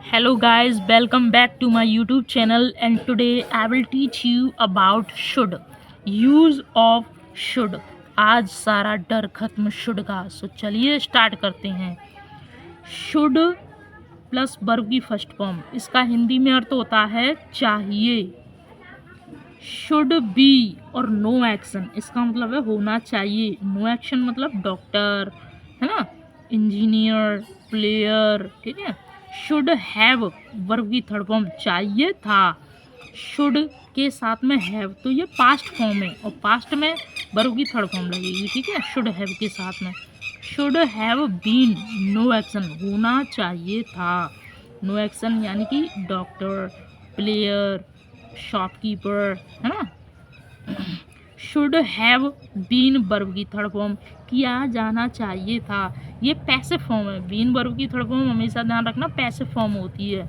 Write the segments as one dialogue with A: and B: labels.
A: Hello guys, welcome back to my YouTube channel and today I will teach you about should. Use of should. आज सारा डर खत्म should का। सो चलिए start करते हैं। शुड प्लस वर्ब की फर्स्ट फॉर्म, इसका हिंदी में अर्थ होता है चाहिए। शुड बी और नो एक्शन, इसका मतलब है होना चाहिए। नो एक्शन मतलब डॉक्टर, है ना, इंजीनियर, प्लेयर, ठीक है। शुड हैव वर्ब की थर्ड फॉर्म, चाहिए था। शुड के साथ में हैव, तो ये पास्ट फॉर्म है और पास्ट में वर्ब की थर्ड फॉर्म लगेगी, ठीक है। शुड हैव के साथ में should have been no action, होना चाहिए था। नो एक्शन यानी कि डॉक्टर, प्लेयर, शॉपकीपर, है ना। शुड हैव बीन वर्ब की थर्ड फॉर्म, किया जाना चाहिए था। ये पैसिव फॉर्म है। बीन वर्ब की थर्ड फॉर्म हमेशा ध्यान रखना पैसिव फॉर्म होती है,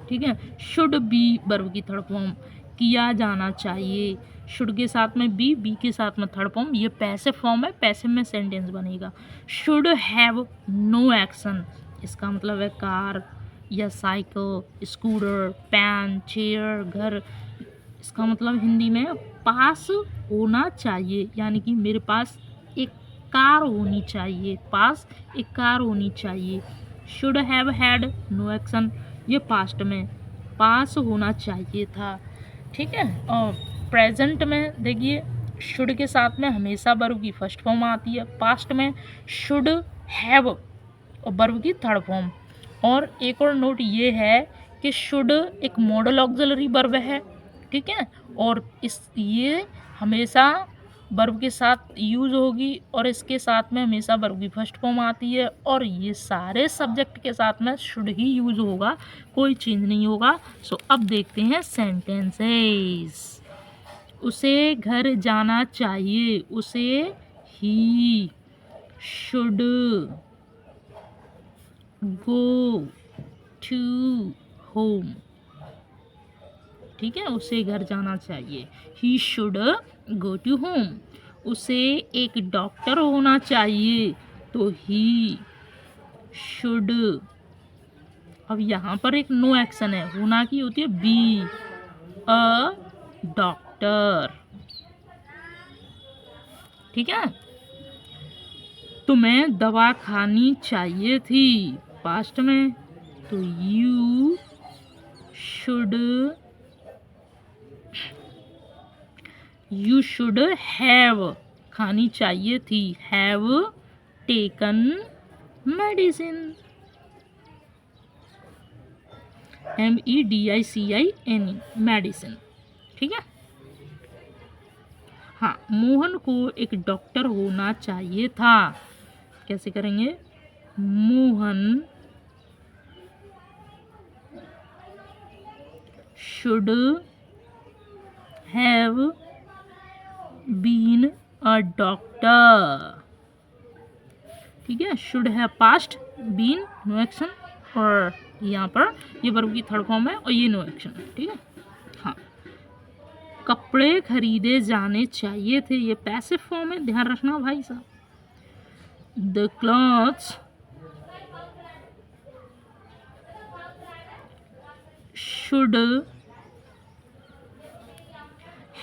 A: ठीक है। शुड बी वर्ब की थर्ड फॉर्म, किया जाना चाहिए। शुड के साथ में बी के साथ में थर्ड फॉर्म, ये पैसिव फॉर्म है। पैसिव में सेंटेंस बनेगा। शुड हैव नो एक्शन, इसका मतलब है कार या साइकिल, स्कूटर, पेन, चेयर, घर। इसका मतलब हिंदी में पास होना चाहिए, यानी कि मेरे पास एक कार होनी चाहिए। पास एक कार होनी चाहिए। Should have had no action, ये पास्ट में पास होना चाहिए था, ठीक है। और प्रेजेंट में देखिए, शुड के साथ में हमेशा वर्ब की फर्स्ट फॉर्म आती है। पास्ट में शुड हैव और वर्ब की थर्ड फॉर्म। और एक और नोट ये है कि शुड एक मॉडल ऑक्सिलरी वर्ब है, ठीक है। और ये हमेशा वर्ब के साथ यूज होगी और इसके साथ में हमेशा वर्ब की फर्स्ट फॉर्म आती है। और ये सारे सब्जेक्ट के साथ में शुड ही यूज होगा, कोई चेंज नहीं होगा। सो अब देखते हैं सेंटेंसेस। उसे घर जाना चाहिए, उसे he should go to home, ठीक है। उसे घर जाना चाहिए, he should go to home. उसे एक डॉक्टर होना चाहिए, तो ही शुड। अब यहाँ पर एक नो एक्शन है, होना की होती है बी अ डॉक्टर, ठीक है। तुम्हें दवा खानी चाहिए थी, पास्ट में, तो यू शुड हैव, खानी चाहिए थी, have taken medicine, MEDICIN, medicine, ठीक है। हाँ, मोहन को एक डॉक्टर होना चाहिए था। कैसे करेंगे? Mohan should have been a doctor, ठीक है। Should have past, been no action, और यहाँ पर ये वर्ब की थर्ड फॉर्म है और ये नो एक्शन है, ठीक है। हाँ, कपड़े खरीदे जाने चाहिए थे, ये पैसिव फॉर्म है, ध्यान रखना भाई साहब। The clothes should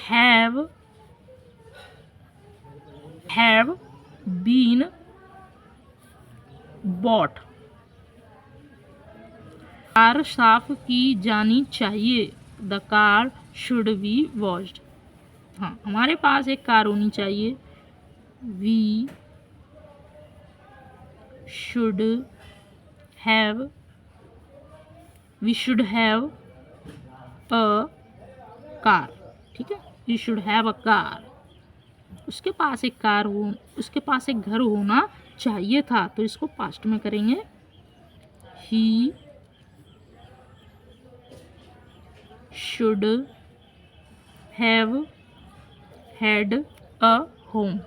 A: have been bought. Car साफ की जानी चाहिए, the car should be washed. हाँ, हमारे पास एक कार होनी चाहिए, we should have a car, ठीक है। We should have a car. उसके पास एक कार हो, उसके पास एक घर होना चाहिए था, तो इसको पास्ट में करेंगे, he should have had a home.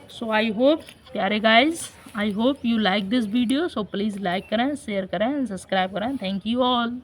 A: So I hope, प्यारे guys, I hope you like this video. So please like करें, शेयर करें, सब्सक्राइब करें। Thank you all.